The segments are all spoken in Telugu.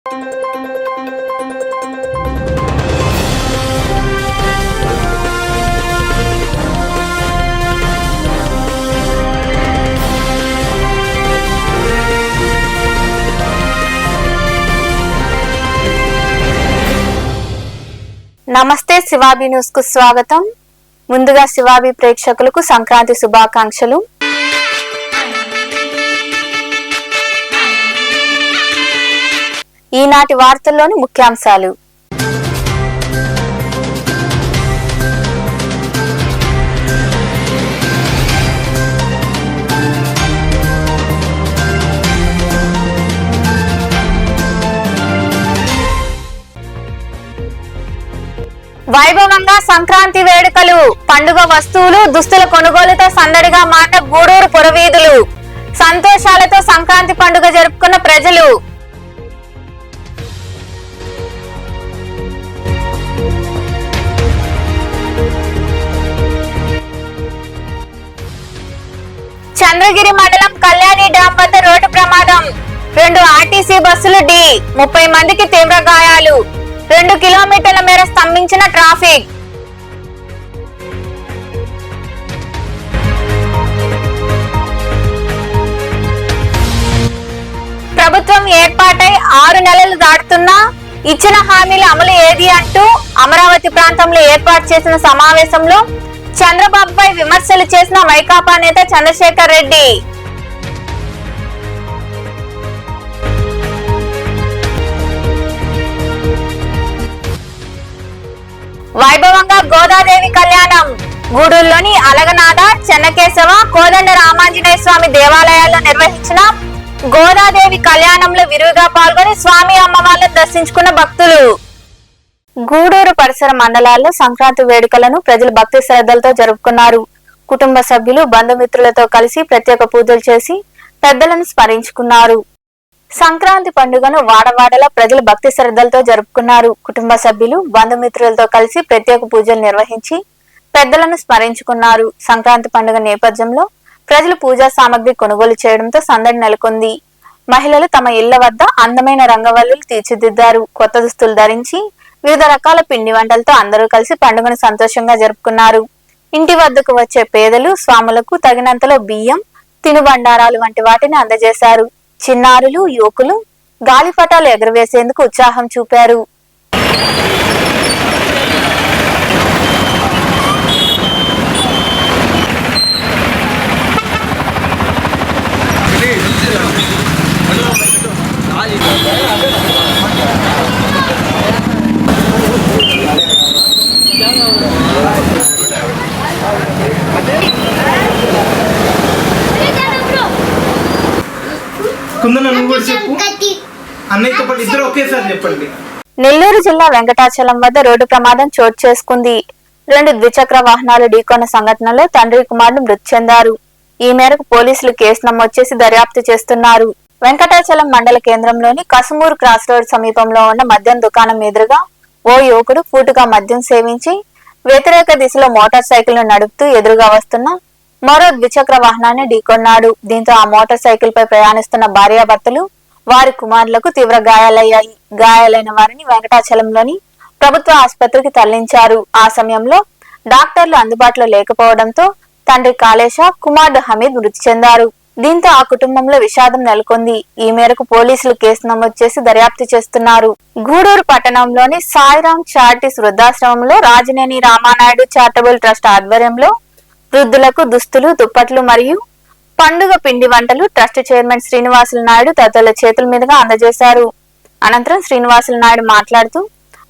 నమస్తే శివాబి న్యూస్ కు స్వాగతం. ముందుగా శివాబి ప్రేక్షకులకు సంక్రాంతి శుభాకాంక్షలు. ఈనాటి వార్తల్లోని ముఖ్యాంశాలు. వైభవంగా సంక్రాంతి వేడుకలు. పండుగ వస్తువులు, దుస్తుల కొనుగోలుతో సందడిగా మాట గూడూరు పురవీధులు. సంతోషాలతో సంక్రాంతి పండుగ జరుపుకున్న ప్రజలు. చంద్రగిరి మండలం కళ్యాణి డ్యాం వద్ద రోడ్డు ప్రమాదం. 2 ఆర్టీసీ బస్సులు ఢీ. 30 మందికి తీవ్ర గాయాలు. 2 కిలోమీటర్ల మేర స్తంభించిన ట్రాఫిక్. ప్రభుత్వం ఏర్పాటై 6 నెలలు దాటుతున్నా ఇచ్చిన హామీల అమలు ఏది అంటూ అమరావతి ప్రాంతంలో ఏర్పాటు చేసిన సమావేశంలో చంద్రబాబుపై విమర్శలు చేసిన వైకాపా నేత చంద్రశేఖర్ రెడ్డి. వైభవంగా గోదాదేవి కళ్యాణం. గూడూరులోని అలగనాథ, చెన్నకేశవ, కోదండ రామాంజనేయ స్వామి దేవాలయాల్లో నిర్వహించిన గోదాదేవి కళ్యాణంలో విరివిగా పాల్గొని స్వామి అమ్మవార్లను దర్శించుకున్న భక్తులు. గూడూరు పరిసర మండలాల్లో సంక్రాంతి వేడుకలను ప్రజలు భక్తి శ్రద్ధలతో జరుపుకున్నారు. కుటుంబ సభ్యులు, బంధుమిత్రులతో కలిసి ప్రత్యేక పూజలు చేసి పెద్దలను స్మరించుకున్నారు. సంక్రాంతి పండుగను వాడవాడలా ప్రజలు భక్తి శ్రద్ధలతో జరుపుకున్నారు. కుటుంబ సభ్యులు, బంధుమిత్రులతో కలిసి ప్రత్యేక పూజలు నిర్వహించి పెద్దలను స్మరించుకున్నారు. సంక్రాంతి పండుగ నేపథ్యంలో ప్రజలు పూజా సామగ్రి కొనుగోలు చేయడంతో సందడి నెలకొంది. మహిళలు తమ ఇళ్ల వద్ద అందమైన రంగవల్లులు తీర్చిదిద్దారు. కొత్త దుస్తులు ధరించి వివిధ రకాల పిండి వంటలతో అందరూ కలిసి పండుగను సంతోషంగా జరుపుకున్నారు. ఇంటి వద్దకు వచ్చే పేదలు, స్వాములకు తగినంతలో బియ్యం, తినుబండారాలు వంటి వాటిని అందజేశారు. చిన్నారులు, యువకులు గాలిపటాలు ఎగురవేసేందుకు ఉత్సాహం చూపారు. నెల్లూరు జిల్లా వెంకటాచలం వద్ద రోడ్డు ప్రమాదం చోటు చేసుకుంది. 2 ద్విచక్ర వాహనాలు ఢీకొన్న సంఘటనలో తండ్రి కుమారుడు మృతి చెందారు. ఈ మేరకు పోలీసులు కేసు నమోదు చేసి దర్యాప్తు చేస్తున్నారు. వెంకటాచలం మండల కేంద్రంలోని కసుమూరు క్రాస్ రోడ్ సమీపంలో ఉన్న మద్యం దుకాణం ఎదురుగా ఓ యువకుడు పూటుగా మద్యం సేవించి వ్యతిరేక దిశలో మోటార్ సైకిల్ ను నడుపుతూ ఎదురుగా వస్తున్న మరో ద్విచక్ర వాహనాన్ని ఢీకొన్నాడు. దీంతో ఆ మోటార్ సైకిల్ పై ప్రయాణిస్తున్న భార్యాభర్తలు, వారి కుమారులకు తీవ్ర గాయాలయ్యాయి. గాయాలైన వారిని వెంకటాచలంలోని ప్రభుత్వ ఆసుపత్రికి తరలించారు. ఆ సమయంలో డాక్టర్లు అందుబాటులో లేకపోవడంతో తండ్రి కాళేశ, కుమారుడు హమీద్ మృతి చెందారు. దీంతో ఆ కుటుంబంలో విషాదం నెలకొంది. ఈ మేరకు పోలీసులు కేసు నమోదు చేసి దర్యాప్తు చేస్తున్నారు. గూడూరు పట్టణంలోని సాయిరాం చారిటీస్ వృద్ధాశ్రమంలో రాజనేని రామానాయుడు చారిటబుల్ ట్రస్ట్ ఆధ్వర్యంలో వృద్ధులకు దుస్తులు, దుప్పట్లు మరియు పండుగ పిండి వంటలు ట్రస్ట్ చైర్మన్ శ్రీనివాసులు నాయుడు తదితరుల చేతుల మీదుగా అందజేశారు. అనంతరం శ్రీనివాసులు నాయుడు మాట్లాడుతూ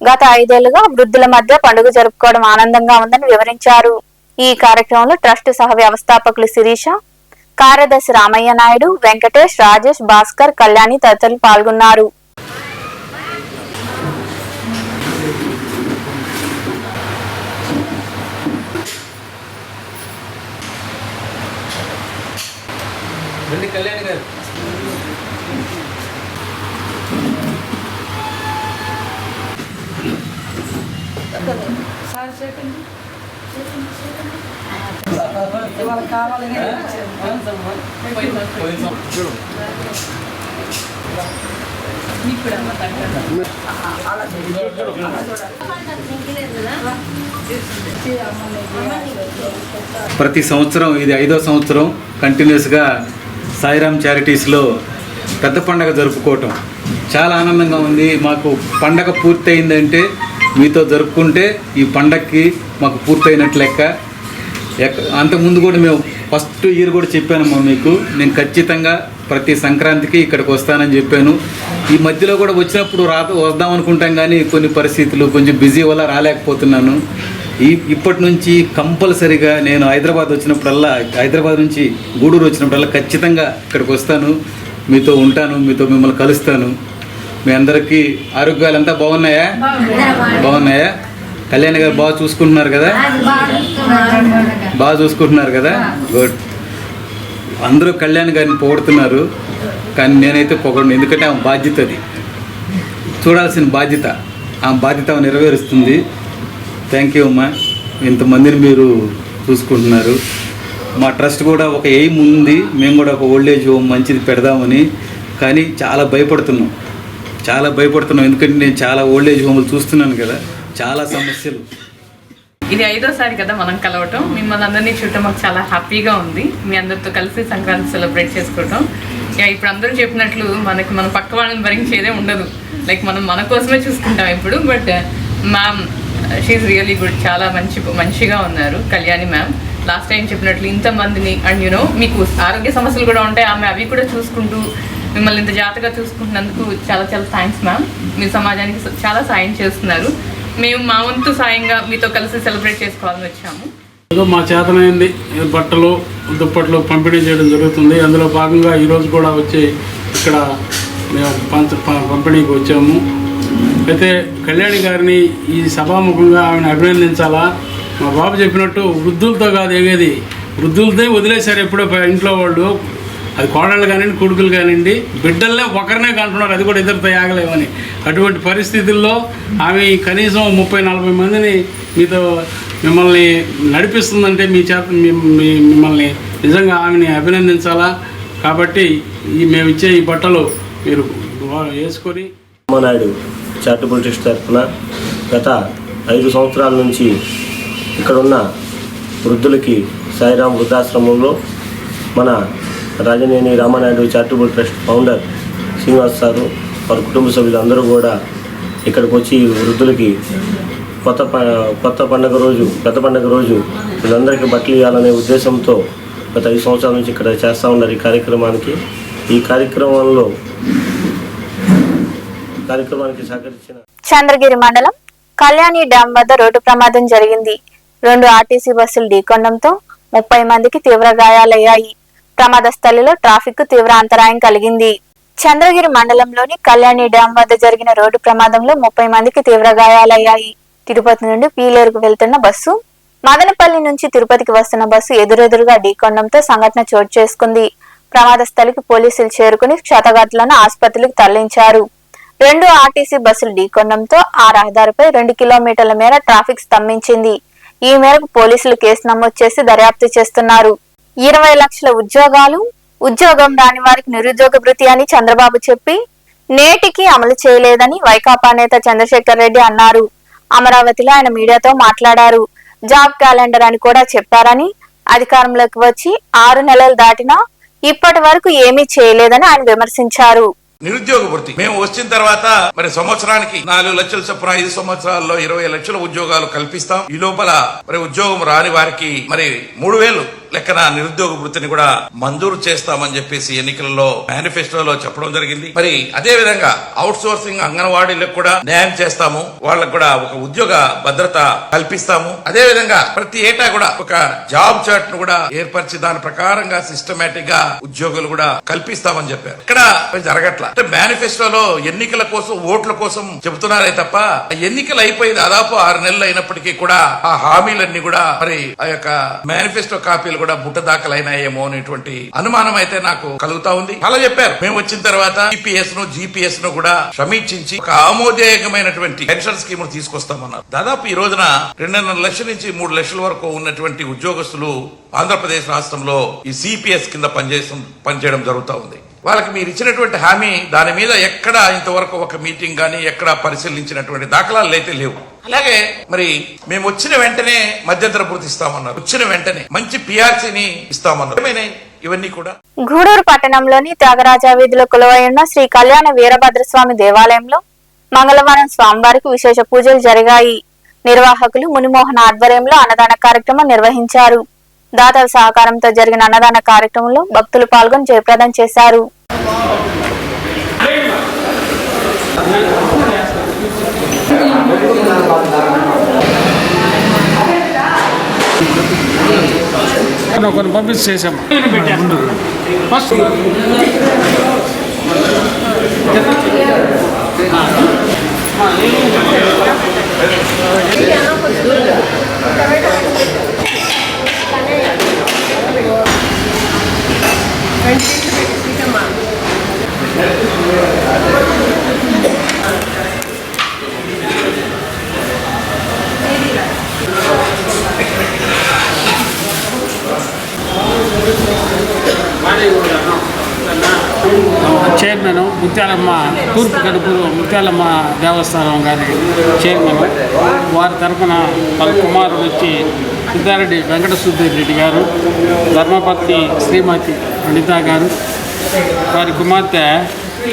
గత 5 ఏళ్లుగా వృద్ధుల మధ్య పండుగ జరుపుకోవడం ఆనందంగా ఉందని వివరించారు. ఈ కార్యక్రమంలో ట్రస్ట్ సహ వ్యవస్థాపకులు శిరీష, కార్యదర్శి రామయ్య నాయుడు, వెంకటేష్, రాజేష్, భాస్కర్, కళ్యాణి తదితరులు పాల్గొన్నారు. కళ్యాణి గారు కావాలని ప్రతి సంవత్సరం ఇది 5వ సంవత్సరం కంటిన్యూస్గా సాయిరామ్ చారిటీస్లో పెద్ద పండగ జరుపుకోవటం చాలా ఆనందంగా ఉంది. మాకు పండగ పూర్తయిందంటే మీతో జరుపుకుంటే ఈ పండగకి మాకు పూర్తయినట్లు లెక్క. అంతకుముందు కూడా మేము ఫస్ట్ ఇయర్ కూడా చెప్పానమ్మా మీకు, నేను ఖచ్చితంగా ప్రతి సంక్రాంతికి ఇక్కడికి వస్తానని చెప్పాను. ఈ మధ్యలో కూడా వచ్చినప్పుడు వద్దాం అనుకుంటాం కానీ కొన్ని పరిస్థితులు కొంచెం బిజీ వల్ల రాలేకపోతున్నాను. ఇప్పటి నుంచి కంపల్సరీగా నేను హైదరాబాద్ నుంచి గూడూరు వచ్చినప్పుడల్లా ఖచ్చితంగా ఇక్కడికి వస్తాను, మీతో ఉంటాను, మిమ్మల్ని కలుస్తాను. మీ అందరికీ ఆరోగ్యాలంతా బాగున్నాయా? కళ్యాణ్ గారు బాగా చూసుకుంటున్నారు కదా? గుడ్. అందరూ కళ్యాణ్ గారిని పొగుడుతున్నారు కానీ నేనైతే పొగడను, ఎందుకంటే ఆమె బాధ్యత, అది చూడాల్సిన బాధ్యత, ఆ బాధ్యత నెరవేరుస్తుంది. థ్యాంక్ యూ అమ్మా, ఇంతమందిని మీరు చూసుకుంటున్నారు. మా ట్రస్ట్ కూడా ఒక ఎయిమ్ ఉంది, మేము కూడా ఒక ఓల్డేజ్ హోమ్ మంచిది పెడదామని, కానీ చాలా భయపడుతున్నాం. ఎందుకంటే నేను చాలా ఓల్డేజ్ హోమ్లు చూస్తున్నాను కదా, చాలా సమస్యలు. ఇది 5వసారి కదా మనం కలవటం, మిమ్మల్ని అందరినీ చూడటం మాకు చాలా హ్యాపీగా ఉంది. మీ అందరితో కలిసి సంక్రాంతి సెలబ్రేట్ చేసుకోవటం. ఇప్పుడు అందరూ చెప్పినట్లు మన పక్క వాళ్ళని భరించేదే ఉండదు, లైక్ మనం మన కోసమే చూసుకుంటాం ఇప్పుడు. But ma'am she really good, చాలా మంచిగా ఉన్నారు కళ్యాణి మ్యామ్. లాస్ట్ టైం చెప్పినట్లు ఇంతమందిని అండ్ మీకు ఆరోగ్య సమస్యలు కూడా ఉంటాయి, ఆమె అవి కూడా చూసుకుంటూ మిమ్మల్ని ఇంత జాగ్రత్తగా చూసుకుంటున్నందుకు చాలా థ్యాంక్స్ మ్యామ్. మీరు సమాజానికి చాలా సాయం చేస్తున్నారు. మేము మా వంతు సాయంగా మీతో కలిసి సెలబ్రేట్ చేసుకోవాలని వచ్చాము. మా చేతనైంది బట్టలు దుప్పట్లు పంపిణీ చేయడం జరుగుతుంది. అందులో భాగంగా ఈరోజు కూడా వచ్చి ఇక్కడ మేము పంపిణీకి వచ్చాము. అయితే కళ్యాణి గారిని ఈ సభాముఖంగా ఆమెను అభినందించాలా. మా బాబు చెప్పినట్టు వృద్ధులతో కాదు ఎగేది, వృద్ధులతో వదిలేశారు ఎప్పుడో ఇంట్లో వాళ్ళు. అది కోడళ్ళు కానివ్వండి, కొడుకులు కానివ్వండి, బిడ్డల్లే ఒకరినే కంటున్నారు, అది కూడా ఇద్దరితో ఆగలేమని. అటువంటి పరిస్థితుల్లో ఆమె కనీసం 30-40 మందిని మిమ్మల్ని నడిపిస్తుందంటే మీ చేత మిమ్మల్ని నిజంగా ఆమెని అభినందించాలా. కాబట్టి మేము ఇచ్చే ఈ బట్టలు మీరు వేసుకొని. రామానాయుడు చారిటబుల్ ట్రస్ట్ తరఫున గత 5 సంవత్సరాల నుంచి ఇక్కడున్న వృద్ధులకి సాయిరామ్ వృద్ధాశ్రమంలో మన Rajaneni Ramanaidu charitable trust founder Srinivas sir, వారి కుటుంబ సభ్యులు అందరూ కూడా ఇక్కడికి వచ్చి వృద్ధులకి పెద్ద పండుగ రోజు వీళ్ళందరికీ బట్టలు ఇవ్వాలనే ఉద్దేశంతో గత 5 సంవత్సరాల నుంచి ఇక్కడ చేస్తూ ఉన్నారు ఈ కార్యక్రమానికి. ఈ కార్యక్రమానికి సహకరించిన చంద్రగిరి మండలం కళ్యాణి డ్యాం వద్ద రోడ్డు ప్రమాదం జరిగింది. 2 ఆర్టీసీ బస్సులు ఢీకొనడంతో 30 మందికి తీవ్ర గాయాలయ్యాయి. ప్రమాద స్థలిలో ట్రాఫిక్ తీవ్ర అంతరాయం కలిగింది. చంద్రగిరి మండలంలోని కళ్యాణి డ్యాం వద్ద జరిగిన రోడ్డు ప్రమాదంలో 30 మందికి తీవ్ర గాయాలయ్యాయి. తిరుపతి నుండి పీలేరుకు వెళ్తున్న బస్సు, మదనపల్లి నుంచి తిరుపతికి వస్తున్న బస్సు ఎదురెదురుగా ఢీకొనడంతో సంఘటన చోటు చేసుకుంది. ప్రమాద స్థలికి పోలీసులు చేరుకుని క్షతగాత్రులను ఆసుపత్రికి తరలించారు. 2 ఆర్టీసీ బస్సులు ఢీకొనడంతో ఆ రహదారిపై 2 కిలోమీటర్ల మేర ట్రాఫిక్ స్తంభించింది. ఈ మేరకు పోలీసులు కేసు నమోదు చేసి దర్యాప్తు చేస్తున్నారు. 20 లక్షల ఉద్యోగం రాని వారికి నిరుద్యోగ భృతి అని చంద్రబాబు చెప్పి నేటికి అమలు చేయలేదని వైకాపా నేత చంద్రశేఖర్ రెడ్డి అన్నారు. అమరావతిలో ఆయన మీడియాతో మాట్లాడారు. జాబ్ క్యాలెండర్ అని కూడా చెప్పారని, అధికారంలోకి వచ్చి 6 నెలలు దాటినా ఇప్పటి వరకు ఏమీ చేయలేదని ఆయన విమర్శించారు. నిరుద్యోగ భృతి మేము వచ్చిన తర్వాత మరి సంవత్సరానికి 4 లక్షల చొప్పున 5 సంవత్సరాల్లో 20 లక్షల ఉద్యోగాలు కల్పిస్తాం. ఈ లోపల మరి ఉద్యోగం రాని వారికి మరి 3000 లెక్కన నిరుద్యోగ వృత్తిని కూడా మంజూరు చేస్తామని చెప్పేసి ఎన్నికలలో మేనిఫెస్టోలో చెప్పడం జరిగింది. మరి అదే విధంగా అవుట్ సోర్సింగ్ అంగన్వాడీలకు కూడా న్యాయం చేస్తాము, వాళ్ళకు కూడా ఒక ఉద్యోగ భద్రత కల్పిస్తాము. అదే విధంగా ప్రతి ఏటా కూడా ఒక జాబ్ చార్ట్ ను కూడా ఏర్పరిచి దాని ప్రకారంగా సిస్టమేటిక్ గా ఉద్యోగులు కూడా కల్పిస్తామని చెప్పారు. ఇక్కడ జరగట్ల అంటే మేనిఫెస్టోలో ఎన్నికల కోసం ఓట్ల కోసం చెబుతున్నారే తప్ప ఎన్నికలు అయిపోయి దాదాపు 6 నెలలు అయినప్పటికీ కూడా ఆ హామీలన్నీ కూడా మరి ఆ యొక్క మేనిఫెస్టో కాపీలు కూడా బుట్ట దాఖలైనాయేమో అనేటువంటి అనుమానం అయితే నాకు కలుగుతా ఉంది. అలా చెప్పారు, మేము వచ్చిన తర్వాత జీపీఎస్ ను కూడా సమీక్షించి ఒక ఆమోదయోగమైనటువంటి పెన్షన్ స్కీమ్ తీసుకొస్తామన్నారు. దాదాపు ఈ రోజున 2.5 లక్షల నుంచి 3 లక్షల వరకు ఉన్నటువంటి ఉద్యోగస్తులు ఆంధ్రప్రదేశ్ రాష్ట్రంలో ఈ సిపిఎస్ కింద పనిచేయడం జరుగుతూ ఉంది. వాళ్ళకి మీరు ఇచ్చినటువంటి హామీ దాని మీద ఎక్కడ ఇంతవరకు ఒక మీటింగ్ గానీ ఎక్కడ పరిశీలించినటువంటి దాఖలాలు అయితే లేవు. అలాగే మరి మేము వచ్చిన వెంటనే మధ్యంతర పూర్తి ఇస్తామన్నారు, వచ్చిన వెంటనే మంచి పిఆర్సీని ఇస్తామన్నారు. ఏమైనాయి ఇవన్నీ కూడా? గూడూరు పట్టణంలోని త్యాగరాజ వీధిలో కొలువై ఉన్న శ్రీ కళ్యాణ వీరభద్రస్వామి దేవాలయంలో మంగళవారం స్వామివారికి విశేష పూజలు జరిగాయి. నిర్వాహకులు మునిమోహన్ ఆధ్వర్యంలో అన్నదాన కార్యక్రమం నిర్వహించారు. దాతల సహకారంతో జరిగిన అన్నదాన కార్యక్రమంలో భక్తులు పాల్గొని జయప్రదం చేశారు. చైర్మన్ ముత్యాలమ్మ తూర్పు కడుపులు ముత్యాలమ్మ దేవస్థానం గారి చైర్మన్, వారి తరఫున వాళ్ళ కుమారుడు వచ్చి సిద్ధారెడ్డి వెంకటసుబ్బిరెడ్డి గారు, ధర్మపత్ని శ్రీమతి అనిత గారు, వారి కుమార్తె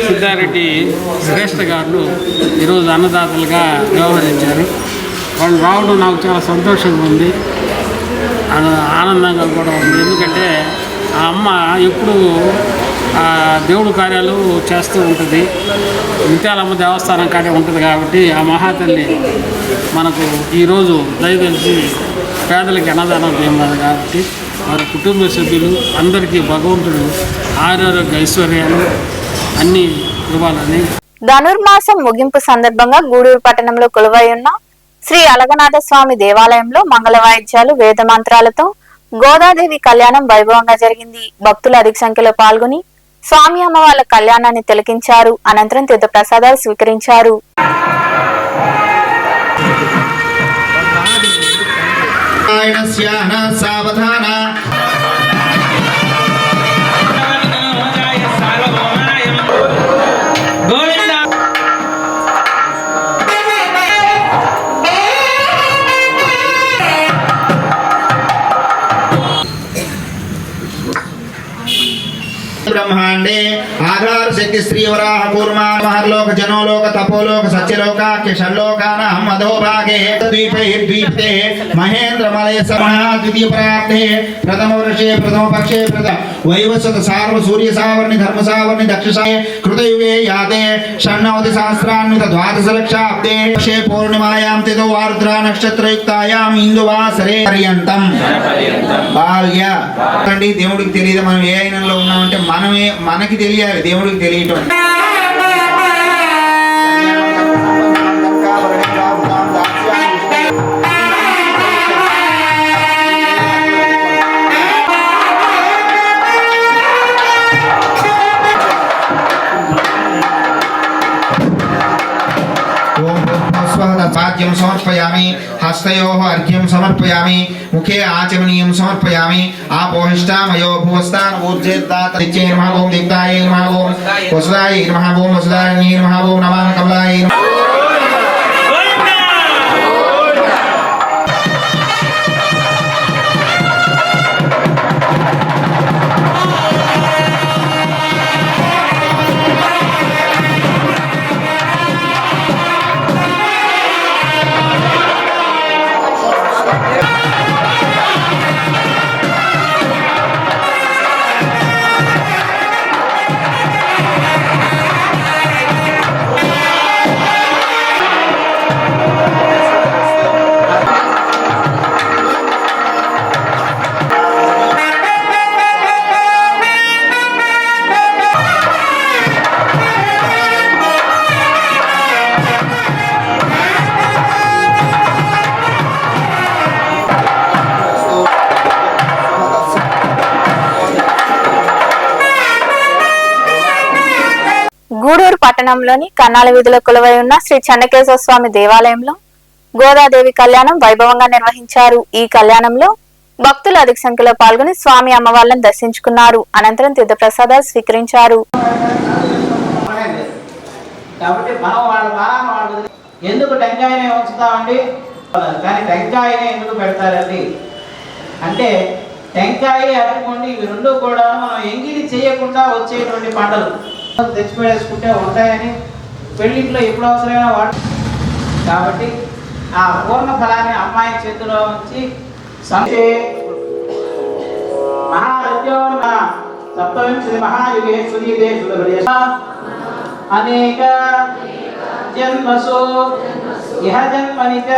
సిద్ధారెడ్డి శ్రేష్ఠ గారు ఈరోజు అన్నదాతలుగా వ్యవహరించారు. వాళ్ళు రావడం నాకు చాలా సంతోషంగా ఉంది, ఆనందంగా కూడా ఉంది. ఎందుకంటే ఆ అమ్మ ఎప్పుడు దేవుడు కార్యాలు చేస్తూ ఉంటుంది, ముత్యాలమ్మ దేవస్థానం కాడే ఉంటుంది కాబట్టి ఆ మహాతల్లి మనకు ఈరోజు దయచేసి పేదలకి అన్నదానం చేయమన్నారు కాబట్టి వారి కుటుంబ సభ్యులు అందరికీ భగవంతుడు ఆరోగ్య ఐశ్వర్యాలు అన్నీ ఇవ్వాలని. ధనుర్మాసం ముగింపు సందర్భంగా గూడూరు పట్టణంలో కొలువై ఉన్న శ్రీ అలగనాథ స్వామి దేవాలయంలో మంగళ వాయిద్యాలు వేద మంత్రాలతో గోదాదేవి కళ్యాణం వైభవంగా జరిగింది. భక్తులు అధిక సంఖ్యలో పాల్గొని స్వామి అమ్మవార్ల కళ్యాణాన్ని తిలకించారు. అనంతరం తీర్థ ప్రసాదాలు స్వీకరించారు. ब्रह्मांडे आधार शक्ति श्री वराह कूर्मा महर्लोक जनोलोक तपोलोक सत्यलोकाख्य षण्लोकानां मधोभागे द्वीपे द्वीपते महेंद्र मलय समः द्वितीय प्राप्ते प्रथम वर्षे प्रथम पक्षे प्रथम वैवस्वत सार्व सूर्य सावर्णि धर्म सावर्णि दक्षसाय कृतयुगे याते षण्णवति सहस्रान्वित द्वादश लक्षाब्दे वर्षे पूर्णिमायां तिथौ आर्द्रा नक्षत्रयुक्तायां इंदुवासरे पर्यंతం బాల్య అంటే దేవుడికి తెలియదు మనం ఏ అయినంలో ఉన్నామంటే మనకి తెలియాలి, దేవుడికి తెలియటం. पाद्यं समर्पयामि, हस्तयोः अर्घ्यं समर्पयामि, मुखे आचमनीयं समर्पयामि, आपोहिष्ठामयो भुवस्तान् ऊर्जेद्दात नित्यैर्मः ओं दीप्तायै नमः ओं वसुदायै नमः ओं वसुदायै नमः ओं नमः कमलायै नमः. గూడూరు పట్టణంలోని కన్నాల వీధిలో కొలువై ఉన్న శ్రీ చెన్నకేశవ స్వామి దేవాలయంలో గోదాదేవి కళ్యాణం వైభవంగా నిర్వహించారు. ఈ కళ్యాణంలో భక్తులు అధిక సంఖ్యలో పాల్గొని స్వామి అమ్మవార్లను దర్శించుకున్నారు. అనంతరం తీర్థ ప్రసాదాలు స్వీకరించారు. కాబట్టి మనం వాళ్ళు ఎందుకు టెంకాయనే ఉంచుతామండి, కానీ టెంకాయనే ఎందుకు పెడతారండి అంటే టెంకాయ అరటిపండు ఇవి రెండు కూడా మనం ఎంగిలి చేయకుండా వచ్చేటువంటి పంటలు తెచ్చిపెట్టేసుకుంటే ఉంటాయని పెళ్లింట్లో ఎప్పుడు అవసరమైనా వాడు కాబట్టి ఆ పూర్ణ ఫలాన్ని అమ్మాయి చేతిలో ఉంచి మహారథ్యోర్మ సప్తవింశతి మహాయుగే సుదీదే అనేక జన్మసు ఇహ జన్మనిక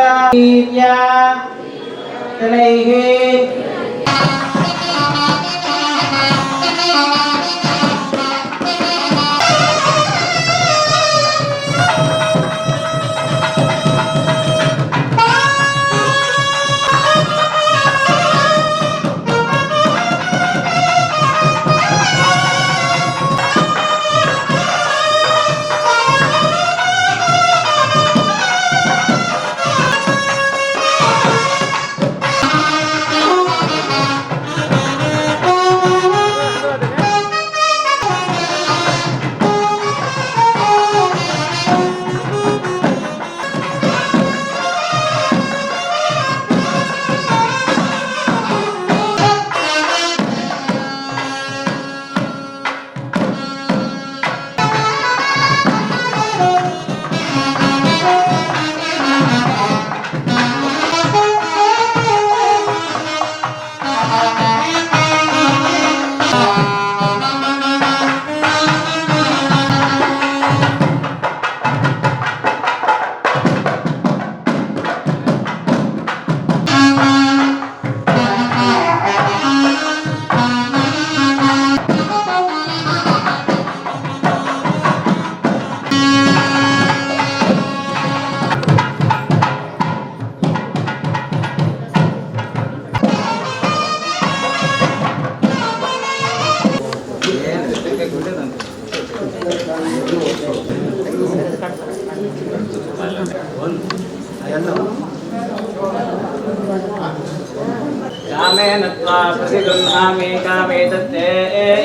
कामेन त्वा प्रतिगृह्णामि कामेतत्ते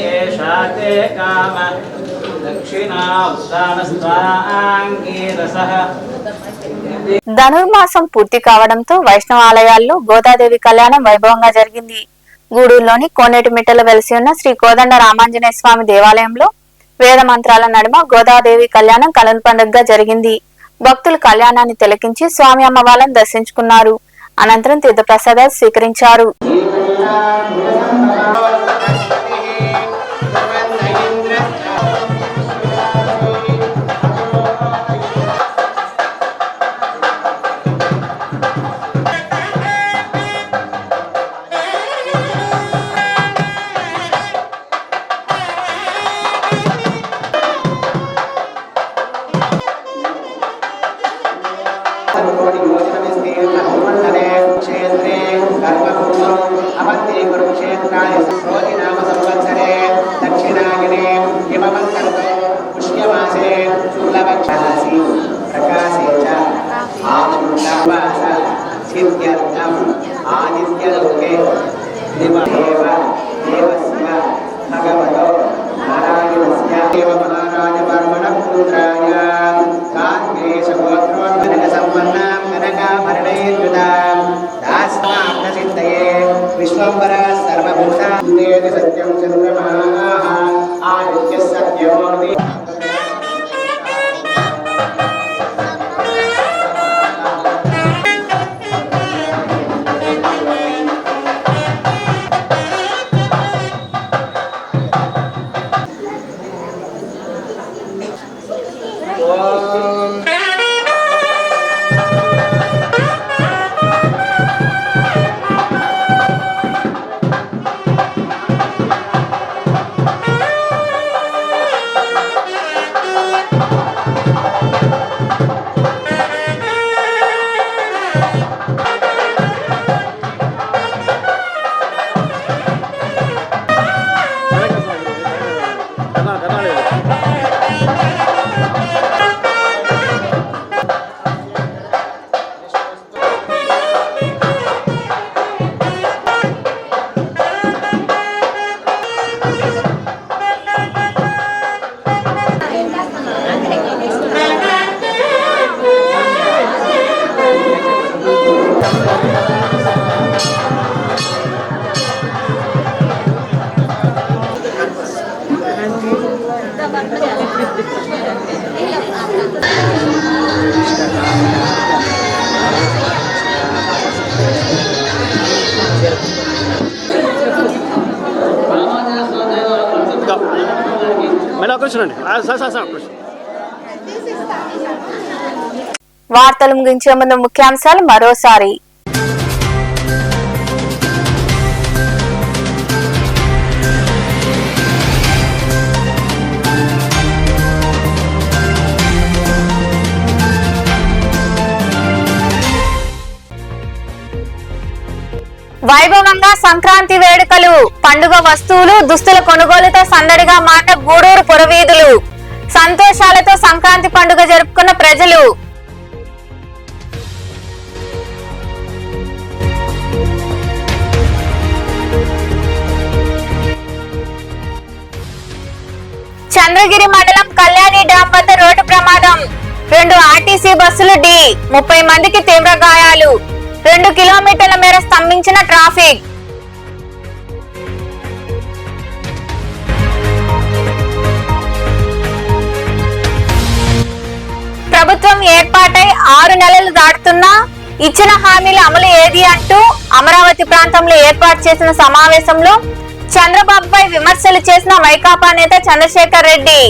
एषा ते काम दक्षिणा उत्थानस्त्वाङ्गीरसः. ధనుర్మాసం పూర్తి కావడంతో వైష్ణవ ఆలయాల్లో గోదాదేవి కళ్యాణం వైభవంగా జరిగింది. గూడూరులోని కోనేటిమిట్టలో వెలిసి ఉన్న శ్రీ కోదండ రామాంజనేయ స్వామి దేవాలయంలో వేద మంత్రాల నడుమ గోదాదేవి కళ్యాణం కనుల పండుగగా జరిగింది. భక్తులు కళ్యాణాన్ని తిలకించి స్వామి అమ్మవార్లను దర్శించుకున్నారు. అనంతరం తీర్థ ప్రసాదాలు స్వీకరించారు. విశ్వంబర సర్వభూత సత్యం చంద్రమా ఆదిత్య సత్యమూర్తి వార్తలు ముగించే ముందు ముఖ్యాంశాలు మరోసారి. వైభవంగా సంక్రాంతి వేడుకలు, పండుగ వస్తువులు, దుస్తుల కొనుగోలుతో సందడిగా మాట గూడూరు పురవీధులు. సంతోషాలతో సంక్రాంతి పండుగ జరుపుకున్న ప్రజలు. చంద్రగిరి మండలం కళ్యాణి డ్యాం వద్ద రోడ్డు ప్రమాదం. 2 ఆర్టీసీ బస్సులు ఢీ, 30 మందికి తీవ్ర గాయాలు. 2 కిలోమీటర్ల మేర స్తంభించిన ట్రాఫిక్. ప్రభుత్వం ఏర్పాటై 6 నెలలు దాటుతున్నా ఇచ్చిన హామీల అమలు ఏది అంటూ అమరావతి ప్రాంతంలో ఏర్పాటు చేసిన సమావేశంలో చంద్రబాబుపై విమర్శలు చేసిన వైకాపా నేత చంద్రశేఖర్ రెడ్డి.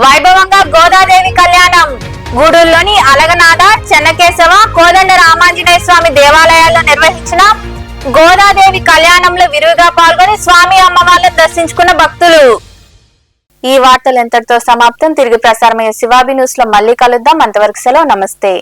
వైభవంగా గోదాదేవి కళ్యాణం. గూడూరులోని అలగనాథ, చెన్నకేశవ, కోదండ రామాంజనేయ స్వామి దేవాలయాల్లో నిర్వహించిన గోదాదేవి కళ్యాణంలో విరివిగా పాల్గొని స్వామి అమ్మవార్లను దర్శించుకున్న భక్తులు. ఈ వార్తలు ఎంతటితో సమాప్తం. తిరిగి ప్రసారమయ్యే శివాబి న్యూస్ లో మళ్ళీ కలుద్దాం. అంతవరకు సెలవు. నమస్తే.